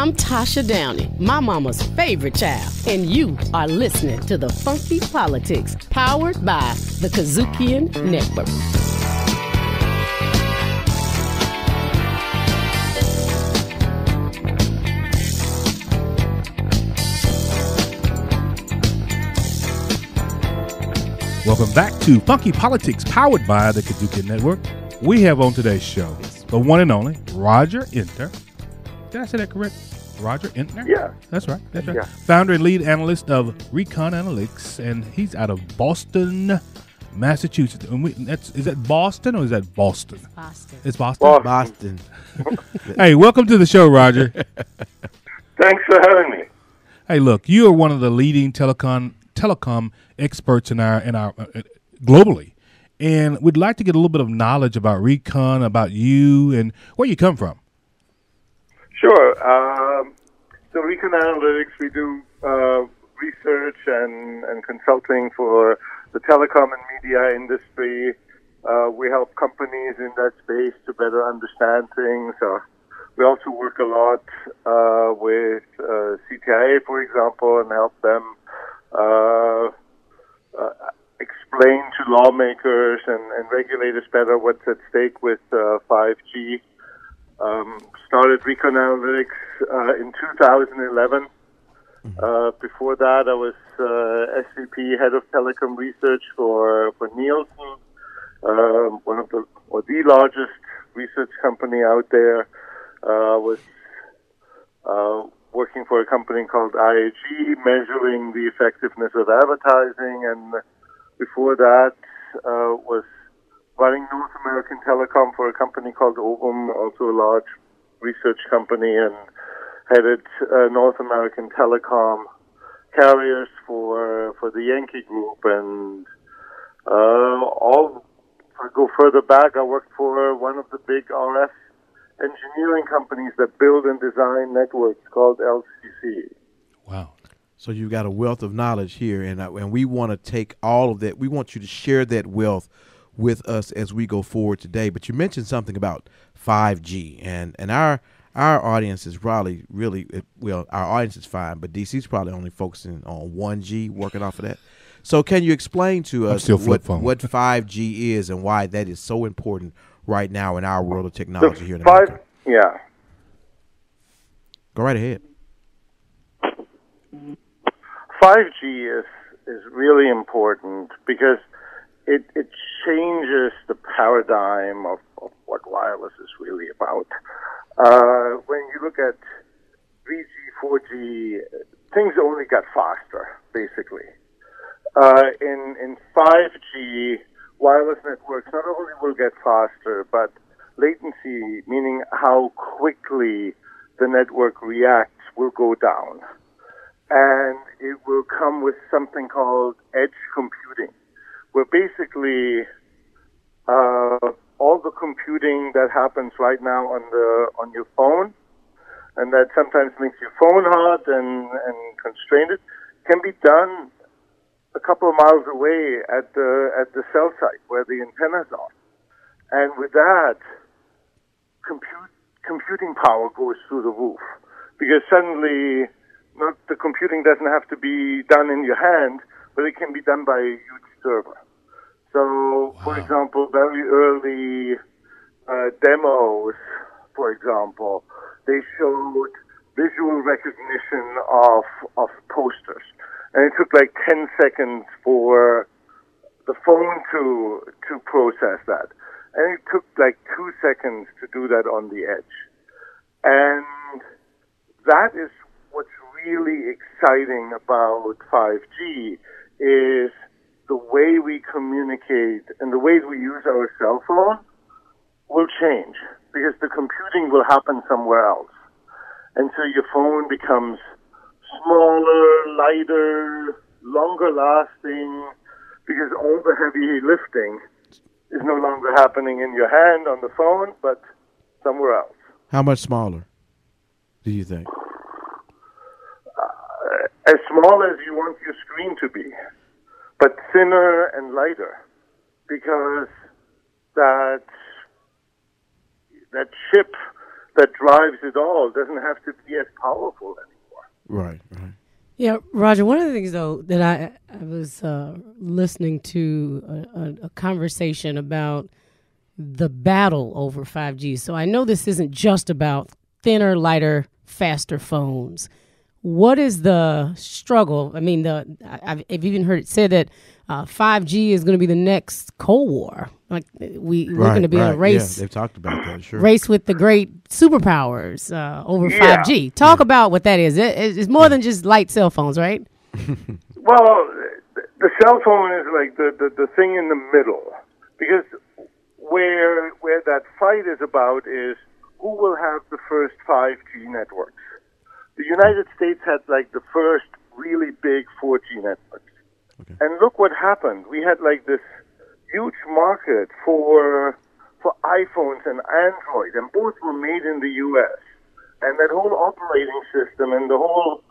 I'm Tosha Downey, my mama's favorite child, and you are listening to The Funky Politics, powered by the KUDZUKIAN Network. Welcome back to Funky Politics, powered by the KUDZUKIAN Network. We have on today's show the one and only Roger Entner. Did I say that correct? Roger Entner? Yeah. That's right. That's right. Yeah. Founder and lead analyst of ReCon Analytics, and he's out of Boston, Massachusetts. And is that Boston or is that Boston? Boston. It's Boston? Boston. Hey, welcome to the show, Roger. Thanks for having me. Hey, look, you are one of the leading telecom experts in our globally, and we'd like to get a little bit of knowledge about ReCon, about you, and where you come from. Sure. So ReCon Analytics, we do research and consulting for the telecom and media industry. We help companies in that space to better understand things. We also work a lot with CTIA, for example, and help them explain to lawmakers and regulators better what's at stake with 5G. Started ReCon Analytics in 2011. Before that, I was SVP, head of telecom research for Nielsen, one of the largest research company out there. Was working for a company called IAG, measuring the effectiveness of advertising, and before that was running North American Telecom for a company called Ovum, also a large research company, and headed North American Telecom carriers for the Yankee Group. And if I go further back, I worked for one of the big RF engineering companies that build and design networks called LCC. Wow. So you've got a wealth of knowledge here, and we want to take all of that. We want you to share that wealth with us as we go forward today. But you mentioned something about 5G, and our audience is probably our audience is fine, but DC's probably only focusing on 1G, working off of that. So can you explain to us what 5G is and why that is so important right now in our world of technology here in America? Yeah. Go right ahead. 5G is really important because it changes the paradigm of what wireless is really about. When you look at 3G, 4G, things only got faster, basically. In 5G, wireless networks not only will get faster, but latency, meaning how quickly the network reacts, will go down. And it will come with something called edge computing, where basically all the computing that happens right now on your phone, and that sometimes makes your phone hot and constrained, can be done a couple of miles away at the cell site where the antennas are. And with that, computing power goes through the roof, because suddenly the computing doesn't have to be done in your hand, but it can be done by a huge server. So, for example, very early demos, for example, they showed visual recognition of posters. And it took like 10 seconds for the phone to process that. And it took like 2 seconds to do that on the edge. And that is what's really exciting about 5G, is the way we communicate and the way we use our cell phone will change, because the computing will happen somewhere else. And so your phone becomes smaller, lighter, longer lasting, because all the heavy lifting is no longer happening in your hand on the phone, but somewhere else. How much smaller do you think? As small as you want your screen to be, but thinner and lighter, because that chip that drives it all doesn't have to be as powerful anymore. Right. Yeah, Roger, one of the things, though, that I was listening to a conversation about the battle over 5G. So I know this isn't just about thinner, lighter, faster phones. What is the struggle? I mean, I've even heard it said that 5G is going to be the next Cold War. Like we're going to be in a race. Yeah, they've talked about that. Sure. Race with the great superpowers over 5G. Talk about what that is. It's more than just light cell phones, right? Well, the cell phone is like the thing in the middle, because where that fight is about is who will have the first 5G networks. The United States had like the first really big 4G networks. Okay. And look what happened. We had like this huge market for iPhones and Android, and both were made in the U.S. And that whole operating system and the whole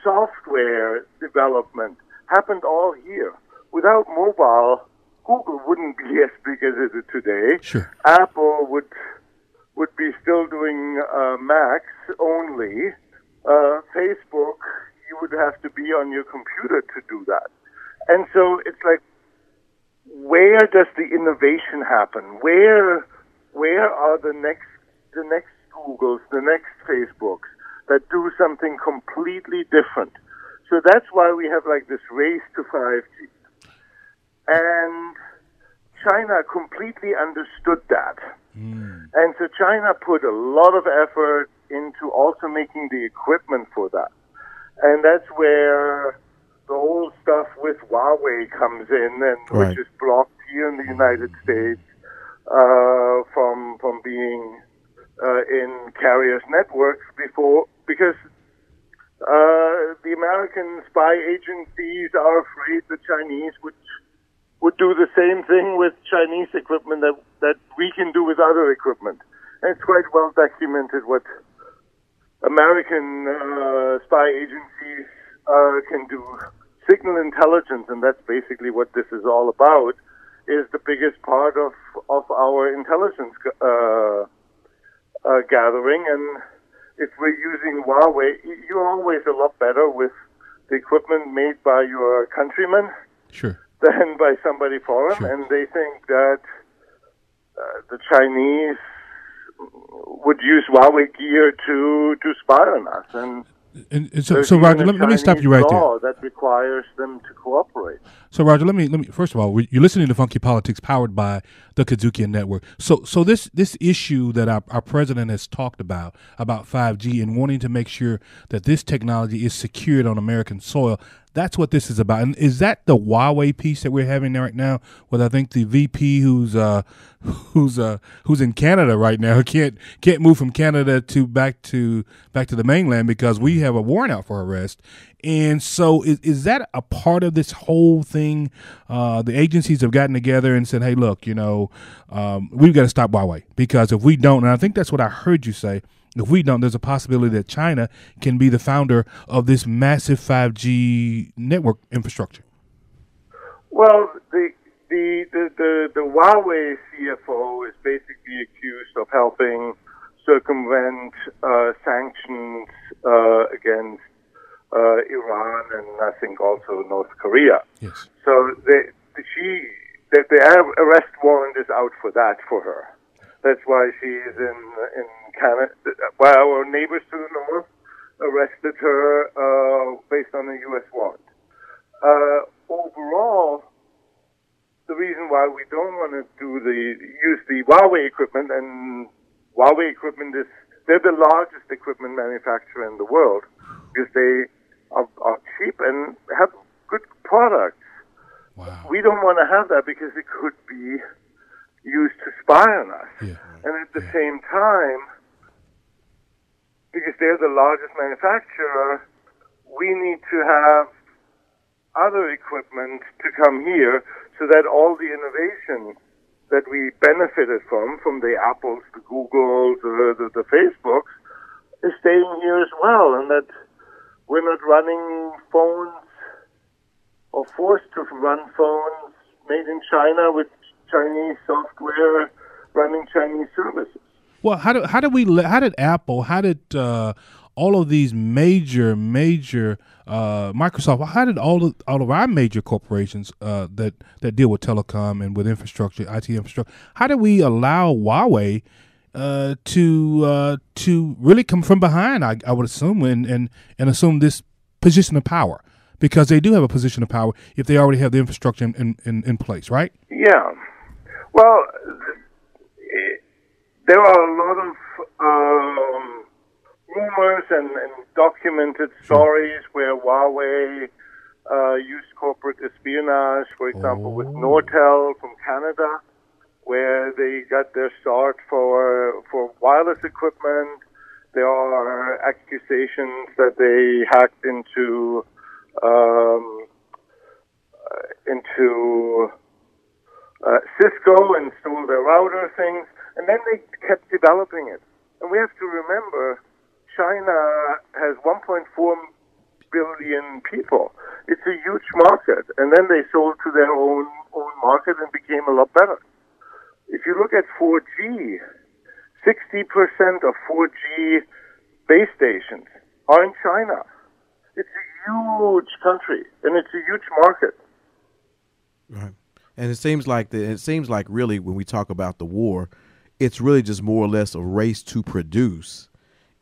software development happened all here. Without mobile, Google wouldn't be as big as it is today. Sure. Apple would be still doing Macs only. Facebook, you would have to be on your computer to do that. And so it's like, where does the innovation happen? Where are the next Googles, the next Facebooks that do something completely different? So that's why we have like this race to 5G. And China completely understood that. And so China put a lot of effort into also making the equipment for that. And that's where the whole stuff with Huawei comes in, and which is blocked here in the United States from being in carriers' networks before, because the American spy agencies are afraid the Chinese would do the same thing with Chinese equipment that we can do with other equipment. And it's quite well documented what American spy agencies can do. Signal intelligence, and that's basically what this is all about, is the biggest part of our intelligence gathering. And if we're using Huawei, you're always a lot better with the equipment made by your countrymen. Sure. Than by somebody foreign, Sure. and they think that the Chinese would use Huawei gear to spy on us. And so Roger, let me stop you right there. Law that requires them to cooperate. So Roger, let me first of all, you're listening to Funky Politics, powered by the KUDZUKIAN Network. So this issue that our president has talked about 5G and wanting to make sure that this technology is secured on American soil, that's what this is about. And is that the Huawei piece that we're having right now? With I think the VP who's in Canada right now can't move from Canada to back to the mainland because we have a warrant out for arrest. And so is that a part of this whole thing? The agencies have gotten together and said, hey, look, we've got to stop Huawei, because if we don't, and I think that's what I heard you say, if we don't, there's a possibility that China can be the founder of this massive 5G network infrastructure. Well, the Huawei CFO is basically accused of helping circumvent sanctions against Iran and I think also North Korea. Yes. So the arrest warrant is out for that for her. That's why she is in Canada. While our neighbors to the north arrested her based on a U.S. warrant. Overall, the reason why we don't want to use the Huawei equipment, and Huawei equipment they're the largest equipment manufacturer in the world, because they are cheap and have good products. Wow. We don't want to have that because it could be used to spy on us. Yeah. And at the same time, because they're the largest manufacturer, we need to have other equipment to come here so that all the innovation that we benefited from the Apples, the Googles, the Facebooks, is staying here as well, and that we're not running phones or forced to run phones made in China with Chinese software running Chinese services. Well, how did Apple, how did all of these major Microsoft, how did all of our major corporations that deal with telecom and with infrastructure, IT infrastructure, how did we allow Huawei to really come from behind? I would assume and assume this position of power, because they do have a position of power if they already have the infrastructure in place, right? Yeah. Well, there are a lot of rumors and documented stories where Huawei used corporate espionage, for example, with Nortel from Canada, where they got their start for wireless equipment. There are accusations that they hacked into Cisco and stole their router things, and then they kept developing it. And we have to remember, China has 1.4 billion people. It's a huge market, and then they sold to their own market and became a lot better. If you look at 4G, 60% of 4G base stations are in China. It's a huge country, and it's a huge market. Right. And it seems like really when we talk about the war, it's really just more or less a race to produce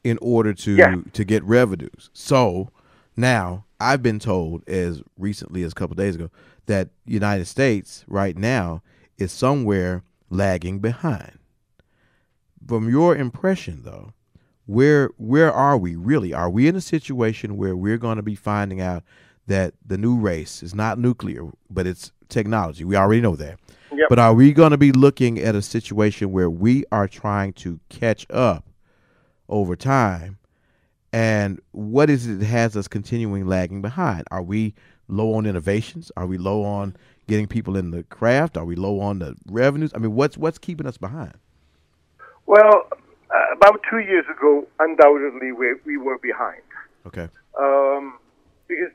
in order to get revenues. So now I've been told as recently as a couple of days ago that United States right now is somewhere lagging behind. From your impression, though, where are we really? Are we in a situation where we're going to be finding out that the new race is not nuclear, but it's technology? We already know that. Yep. But are we going to be looking at a situation where we are trying to catch up over time? And what is it that has us continuing lagging behind? Are we low on innovations? Are we low on getting people in the craft? Are we low on the revenues? I mean, what's keeping us behind? Well, about 2 years ago, undoubtedly, we were behind. Okay. Because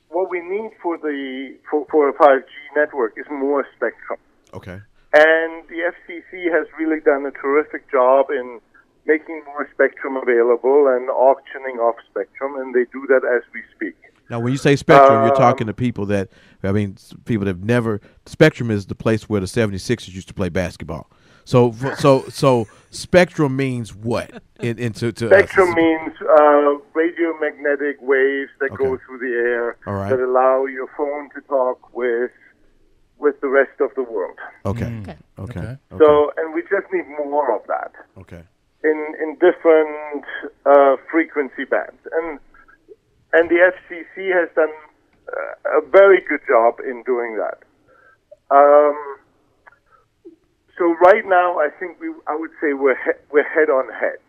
what we need for a 5G network is more spectrum. Okay. And the FCC has really done a terrific job in making more spectrum available and auctioning off spectrum, and they do that as we speak. Now, when you say spectrum, you're talking to people that have never. Spectrum is the place where the 76ers used to play basketball. So spectrum means what? Spectrum means radiomagnetic waves that go through the air that allow your phone to talk with the rest of the world. Okay. So, and we just need more of that. Okay. In different frequency bands, and the FCC has done a very good job in doing that. So right now, I think I would say we're head on head.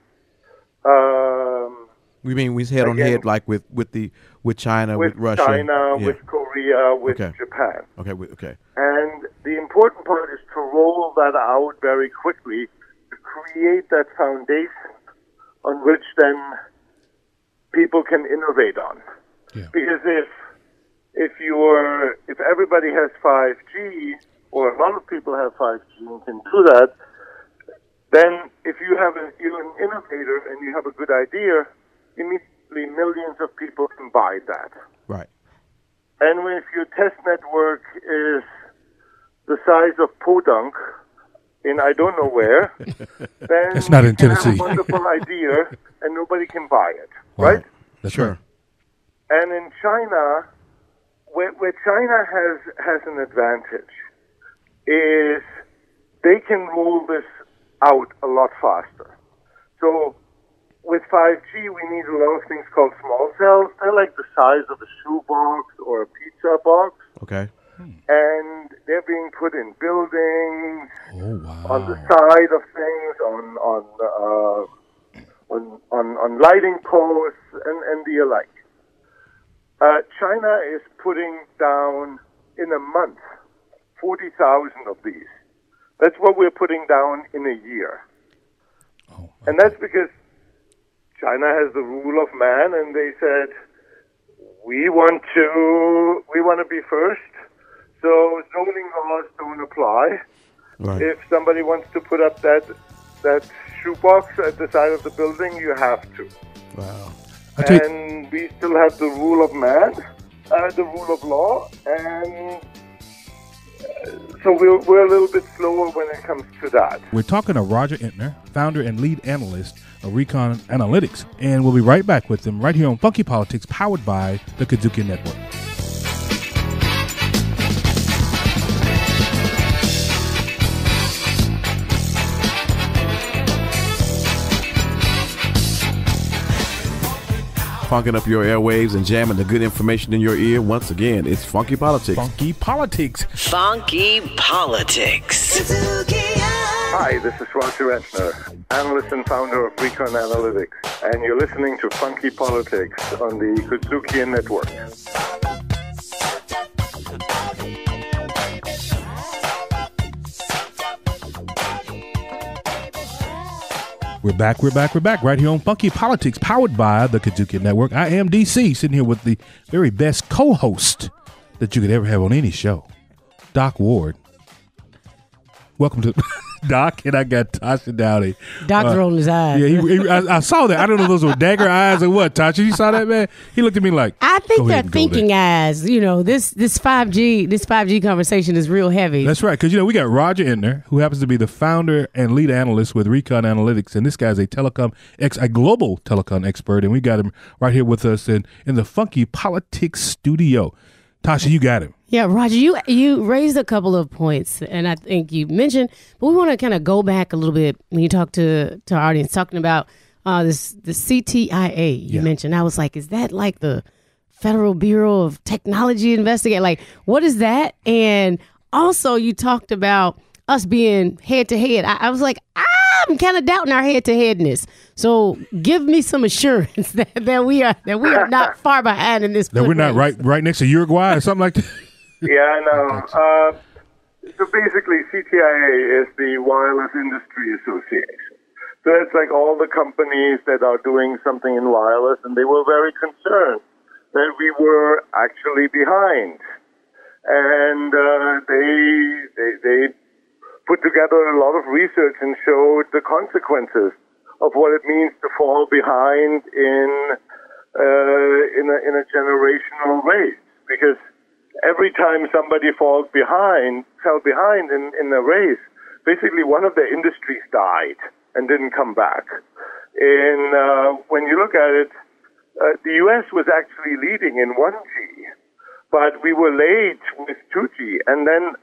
We mean we head on head like with China, with Russia, China, with Korea, with Japan. Okay. And the important part is to roll that out very quickly to create that foundation on which then people can innovate on. Yeah. Because if everybody has 5G, or a lot of people have 5G and can do that, then if you're an innovator and you have a good idea, immediately millions of people can buy that. Right. And if your test network is the size of Podunk in I don't know where, then it's not in you Tennessee. have a wonderful idea and nobody can buy it, right? That's sure. Right. And in China, where China has an advantage is they can roll this out a lot faster. So with 5G, we need a lot of things called small cells. They're like the size of a shoebox or a pizza box. Okay. And they're being put in buildings, on the wow. side of things, on lighting posts, and the alike. China is putting down in a month 40,000 of these. That's what we're putting down in a year. Oh, okay. And that's because China has the rule of man, and they said, we want to be first, so zoning laws don't apply. Right. If somebody wants to put up that shoebox at the side of the building, you have to. Wow. And we still have the rule of man, the rule of law, and so we're a little bit slower when it comes to that. We're talking to Roger Entner, founder and lead analyst of ReCon Analytics, and we'll be right back with him right here on Funky Politics, powered by the KUDZUKIAN Network. Funking up your airwaves and jamming the good information in your ear. Once again, it's Funky Politics. Funky Politics. Funky Politics. Hi, this is Roger Entner, analyst and founder of ReCon Analytics, and you're listening to Funky Politics on the KUDZUKIAN Network. We're back right here on Funky Politics, powered by the KUDZUKIAN Network. I am DC, sitting here with the very best co-host that you could ever have on any show, Doc Ward. Welcome to Doc, and I got Tosha Dowdy. Doc's rolling his eyes. Yeah, I saw that. I don't know if those were dagger eyes or what. Tosha, you saw that, man? He looked at me like, I think they're thinking eyes. You know, this 5G conversation is real heavy. That's right, because we got Roger Entner, who happens to be the founder and lead analyst with ReCon Analytics, and this guy's a global telecom expert, and we got him right here with us in the Funky Politics studio. Tosha, you got him. Yeah, Roger, you raised a couple of points, and I think you mentioned, but we want to kind of go back a little bit when you talk to our audience, talking about the CTIA you mentioned. I was like, is that like the Federal Bureau of Technology Investigate? Like, what is that? And also, you talked about us being head-to-head. I was like, I'm kind of doubting our head-to-headness. So give me some assurance that we are not far behind in this. That we're not right next to Uruguay or something like that. Yeah, no. So basically, CTIA is the Wireless Industry Association. So it's like all the companies that are doing something in wireless, and they were very concerned that we were actually behind. And they put together a lot of research and showed the consequences of what it means to fall behind in a generational race, because every time somebody fell behind in a race, basically one of the industries died and didn't come back. When you look at it, the U.S. was actually leading in 1G, but we were late with 2G, and then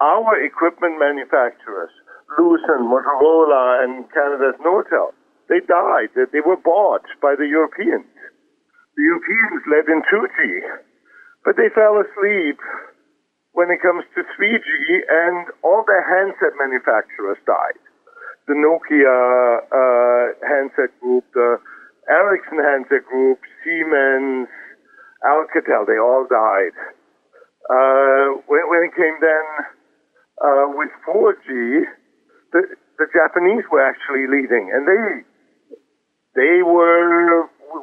our equipment manufacturers, Lucent, Motorola, and Canada's Nortel, they died. They were bought by the Europeans. The Europeans led in 2G. But they fell asleep when it comes to 3G, and all their handset manufacturers died. The Nokia handset group, the Ericsson handset group, Siemens, Alcatel, they all died. When it came then with 4G, the Japanese were actually leading, and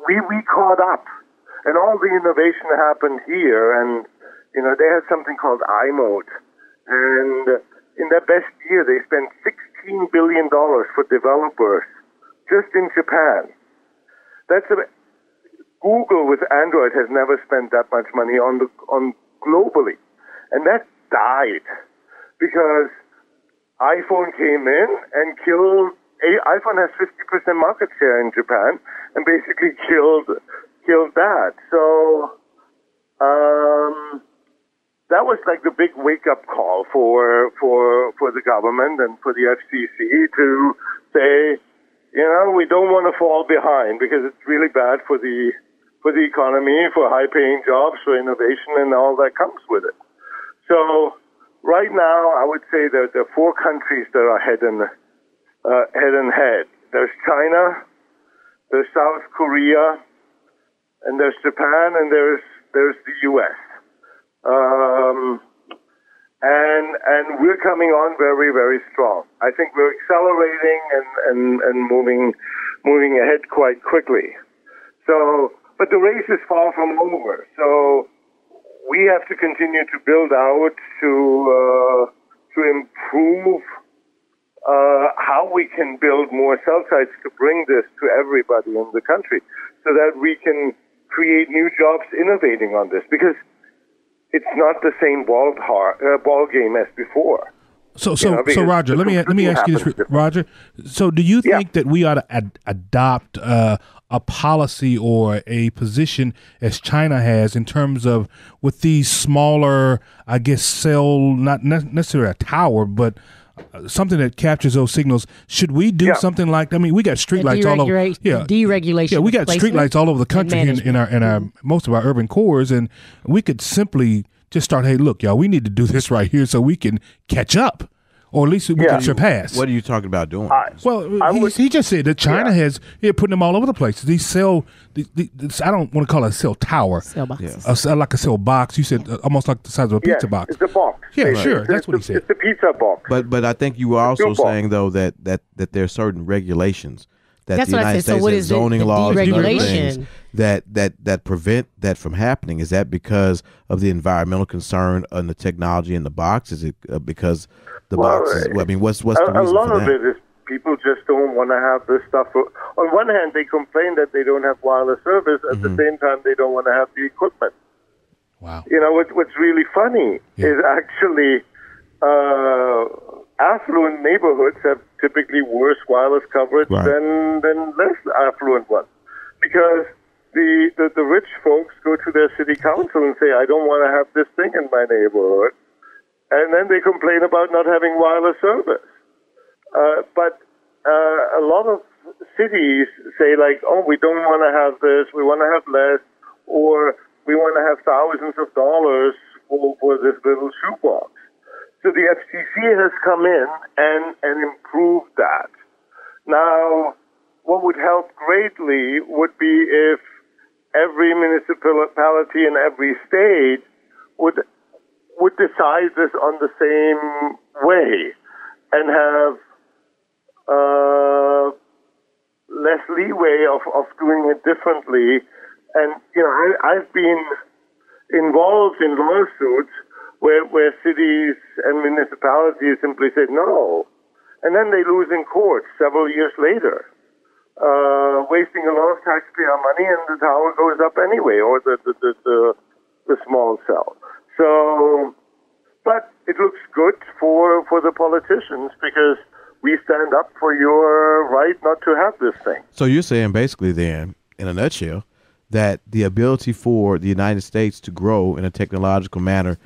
we caught up. And all the innovation happened here, and, they had something called iMode. And in their best year, they spent $16 billion for developers just in Japan. Google with Android has never spent that much money on globally. And that died because iPhone came in and killed. iPhone has 50% market share in Japan and basically killed that. So that was like the big wake-up call for the government and for the FCC to say, we don't want to fall behind because it's really bad for the economy, for high-paying jobs, for innovation, and all that comes with it. So right now, I would say that there are 4 countries that are head and head. There's China, there's South Korea, and there's Japan, and there's the U.S. And we're coming on very, very strong. I think we're accelerating and moving ahead quite quickly. So, but the race is far from over. So we have to continue to build out to improve how we can build more cell sites to bring this to everybody in the country so that we can create new jobs innovating on this, because it's not the same ball game as before. So Roger, let me ask you this, Roger. So do you think that we ought to adopt a policy or a position as China has in terms of with these smaller, I guess, cell, not necessarily a tower, but something that captures those signals? Should we do something like? I mean, we got streetlights all over. Deregulation. Yeah, we got streetlights all over the country in our most of our urban cores, and we could simply just start. Hey, look, y'all, we need to do this right here so we can catch up, or at least we can surpass. What are you talking about doing? He just said that China has putting them all over the place. These cell, I don't want to call it a cell tower, cell boxes, like a cell box. You said almost like the size of a pizza box. It's a box. Yeah, sure, that's what he said. It's a pizza box. But I think you were also saying though that there are certain regulations that the United States has zoning laws and other things that prevent that from happening. Is that because of the environmental concern and the technology in the box? Is it because the boxes? I mean, what's the reason for that? A lot of it is people just don't want to have this stuff. On one hand, they complain that they don't have wireless service. At the same time, they don't want to have the equipment. Wow. You know, what's really funny is actually affluent neighborhoods have typically worse wireless coverage than less affluent ones, because the rich folks go to their city council and say, I don't want to have this thing in my neighborhood, and then they complain about not having wireless service. But a lot of cities say, like, oh, we don't want to have this, we want to have less, or we want to have thousands of dollars for this little shoebox. So the FCC has come in and improved that. Now, what would help greatly would be if every municipality in every state would decide this on the same way and have less leeway of doing it differently. And, you know, I've been involved in lawsuits where cities and municipalities simply said no, and then they lose in court several years later, wasting a lot of taxpayer money, and the tower goes up anyway, or the small cell. So, but it looks good for the politicians, because we stand up for your right not to have this thing. So you're saying basically then, in a nutshell, that the ability for the United States to grow in a technological manner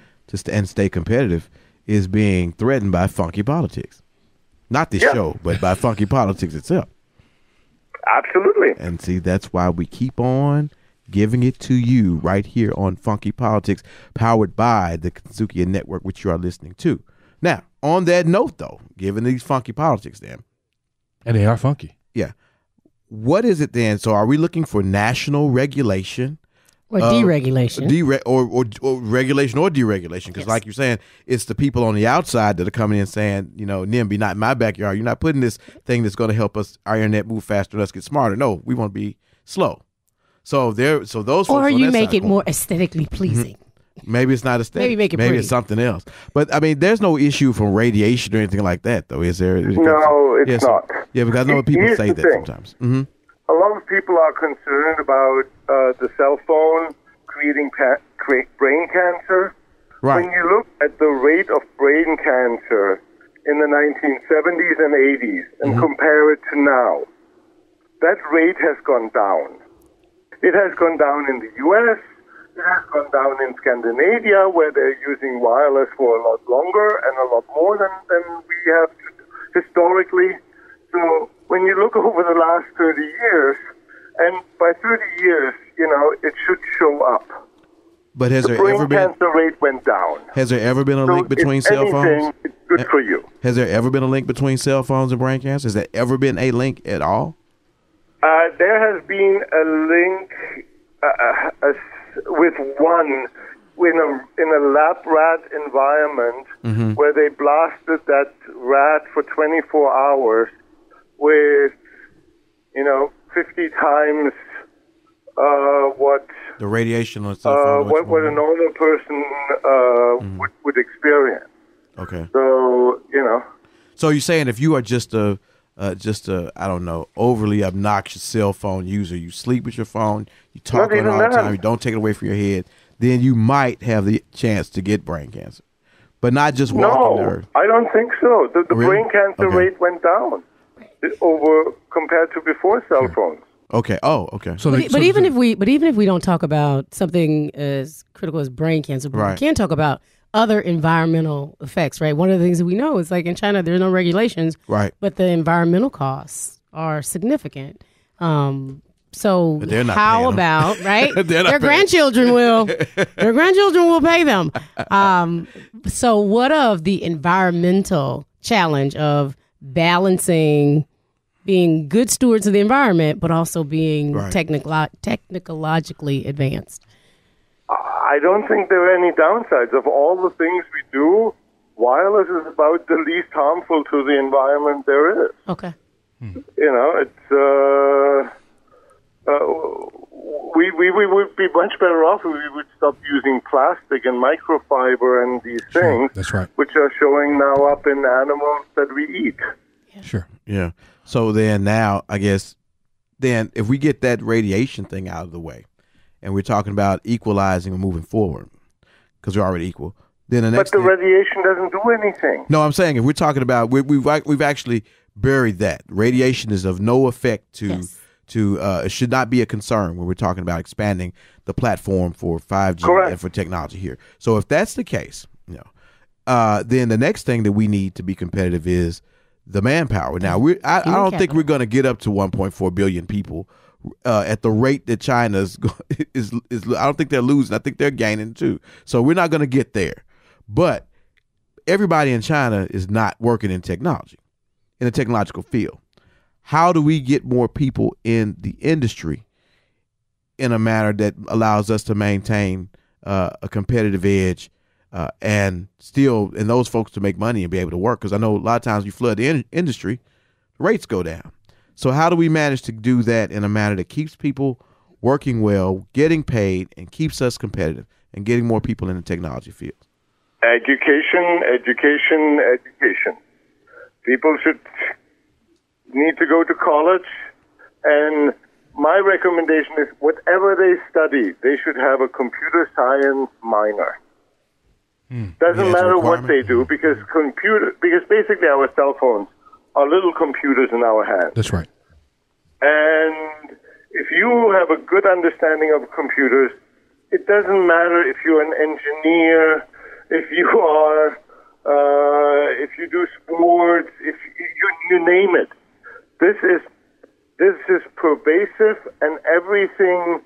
and stay competitive is being threatened by funky politics. Not this show, but by funky politics itself. Absolutely. And see, that's why we keep on giving it to you right here on Funky Politics, powered by the KUDZUKIAN Network, which you are listening to. Now, on that note, though, given these funky politics, then. And they are funky. Yeah. What is it then? So are we looking for national regulation? Or deregulation. Or regulation or deregulation. Because like you're saying, it's the people on the outside that are coming in saying, you know, NIMBY, not in my backyard. You're not putting this thing that's going to help us, our internet move faster and us get smarter. No, we want to be slow. So those folks or you on that make side it more aesthetically pleasing. Maybe it's not aesthetic. Maybe make it pretty. It's something else. But I mean, there's no issue from radiation or anything like that, though, is there? No, it's not. Yeah, because I know people say that sometimes. Mm-hmm. A lot of people are concerned about the cell phone creating brain cancer. Right. When you look at the rate of brain cancer in the 1970s and 80s and compare it to now, that rate has gone down. It has gone down in the U.S., it has gone down in Scandinavia, where they're using wireless for a lot longer and a lot more than we have historically. So when you look over the last 30 years, and by 30 years, you know, it should show up. But has there ever been... The brain cancer rate went down. Has there ever been a link between cell phones? It's good for you. Has there ever been a link between cell phones and brain cancer? Has there ever been a link at all? There has been a link with one in a lab rat environment where they blasted that rat for 24 hours with, 50 times what the radiation on cell phone, what a normal person would experience. Okay. So So you're saying if you are just a I don't know, overly obnoxious cell phone user, you sleep with your phone, you talk on it all the time, you don't take it away from your head, then you might have the chance to get brain cancer, but not just walking there. No, I don't think so. The brain cancer rate went down compared to before cell phones. Okay. Oh, okay. So but even if we don't talk about something as critical as brain cancer, but we can talk about other environmental effects, right? One of the things that we know is like in China, there are no regulations, right? But the environmental costs are significant. So how about their grandchildren will pay them. So what of the environmental challenge of balancing being good stewards of the environment, but also being technologically advanced? I don't think there are any downsides. Of all the things we do, wireless is about the least harmful to the environment there is. Okay. You know, it's we would be much better off if we would stop using plastic and microfiber and these things. That's right. Which are showing now up in animals that we eat. Yeah. Sure. Yeah. So then now, I guess, if we get that radiation thing out of the way, and we're talking about equalizing and moving forward, because we're already equal. Then the next. But the radiation doesn't do anything. No, I'm saying if we're talking about we've actually buried that radiation is of no effect to it should not be a concern when we're talking about expanding the platform for 5G and for technology here. So if that's the case, then the next thing that we need to be competitive is the manpower. Now I don't think we're going to get up to 1.4 billion people. At the rate that China is, I don't think they're losing. I think they're gaining too. So we're not going to get there. But everybody in China is not working in technology, in the technological field. How do we get more people in the industry in a manner that allows us to maintain a competitive edge and those folks to make money and be able to work? Because I know a lot of times you flood the industry, rates go down. So how do we manage to do that in a manner that keeps people working well, getting paid, and keeps us competitive and getting more people in the technology field? Education. People should need to go to college, and my recommendation is whatever they study, they should have a computer science minor. Doesn't matter what they do, because basically our cell phones are little computers in our hands. That's right. And if you have a good understanding of computers, it doesn't matter if you're an engineer, if you are, if you do sports, if you name it. This is pervasive, and everything.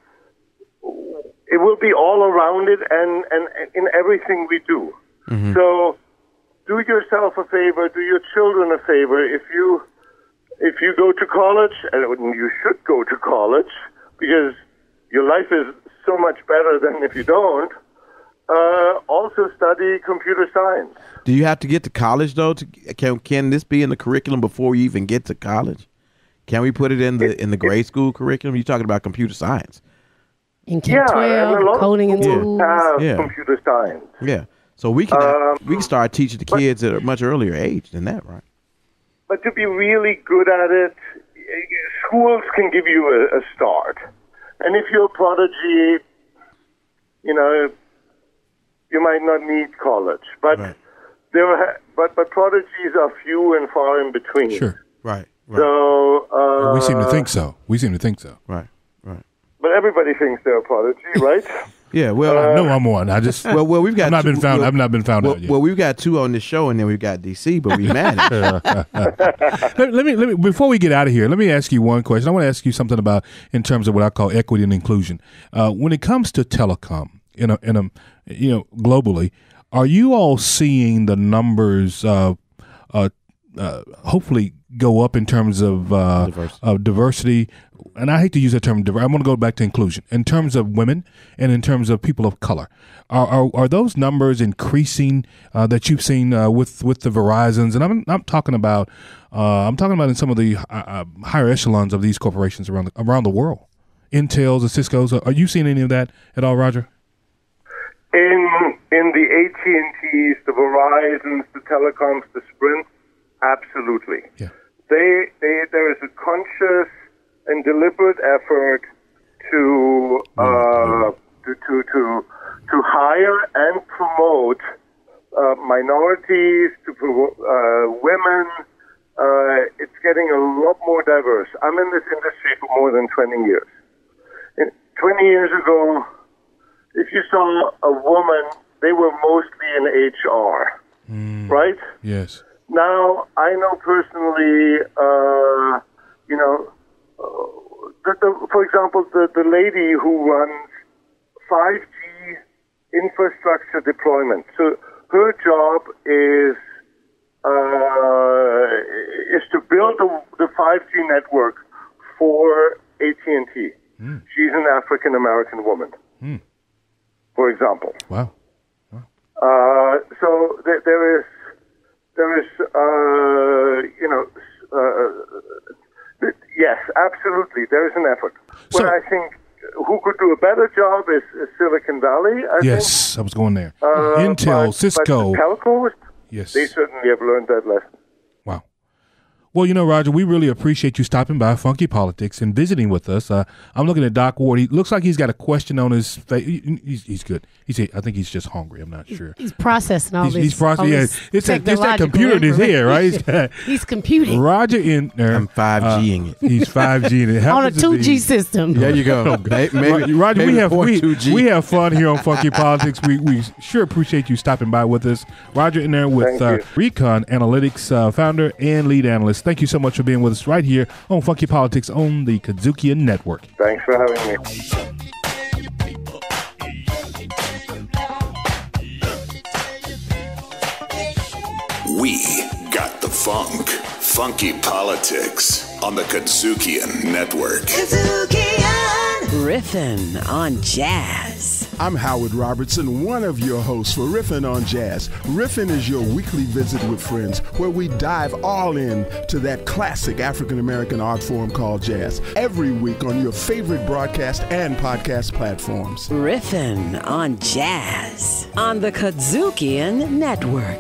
It will be all around it, and in everything we do. Mm-hmm. So, do yourself a favor, do your children a favor. If you go to college, and you should go to college, because your life is so much better than if you don't, also study computer science. Do you have to get to college, though? Can this be in the curriculum before you even get to college? Can we put it in the grade school curriculum? You're talking about computer science. In K-12, coding and tools. Computer science. Yeah. So we can start teaching the kids at a much earlier age than that, right? But to be really good at it, schools can give you a start. And if you're a prodigy, you might not need college. But but prodigies are few and far in between. Sure. Right. So we seem to think so. Right. But everybody thinks they're a prodigy, right? Yeah, well, no, I'm one. I just we've got. I've not been found out yet. Well, we've got two on this show, and then we've got DC, but we managed. let me before we get out of here, let me ask you one question. I want to ask you something about in terms of what I call equity and inclusion. When it comes to telecom, globally, are you all seeing the numbers hopefully go up in terms of diversity? And I hate to use that term. I want to go back to inclusion in terms of women and in terms of people of color. Are those numbers increasing that you've seen with the Verizons? And I'm talking about in some of the higher echelons of these corporations around the world, Intels and Cisco's. Are you seeing any of that at all, Roger? In the AT&Ts, the Verizons, the Telecoms, the Sprint, Absolutely. Yeah. There is a conscious and deliberate effort to hire and promote minorities, to promote women. It's getting a lot more diverse. I'm in this industry for more than 20 years. 20 years ago, if you saw a woman, they were mostly in HR, right? Yes. Now, I know personally, for example, the lady who runs 5G infrastructure deployment. So her job is to build the 5G network for AT&T. She's an African American woman, for example. Wow. So there is, yes, absolutely, there is an effort. So, But I think who could do a better job is Silicon Valley, I think. I was going there. Intel, Cisco. But the telcos, Yes. they certainly have learned that lesson. Wow. Well, Roger, we really appreciate you stopping by Funky Politics and visiting with us. I'm looking at Doc Ward. He looks like he's got a question on his face. He's good. I think he's just hungry. I'm not sure. He's processing all this. He's processing. Yeah, it's that computer in his head, right? He's computing. Roger Entner. I'm 5Ging it. He's 5Ging it. On a 2G system. There you go. Maybe, Roger, maybe we have fun here on Funky Politics. We sure appreciate you stopping by with us. Roger Entner with ReCon Analytics, founder and lead analyst. Thank you so much for being with us right here on Funky Politics on the KUDZUKIAN Network. Thanks for having me. We got the funk. Funky Politics on the KUDZUKIAN Network. Riffin' on Jazz. I'm Howard Robertson, one of your hosts for Riffin' on Jazz. Riffin' is your weekly visit with friends where we dive all in to that classic African-American art form called jazz every week on your favorite broadcast and podcast platforms. Riffin' on Jazz on the KUDZUKIAN Network.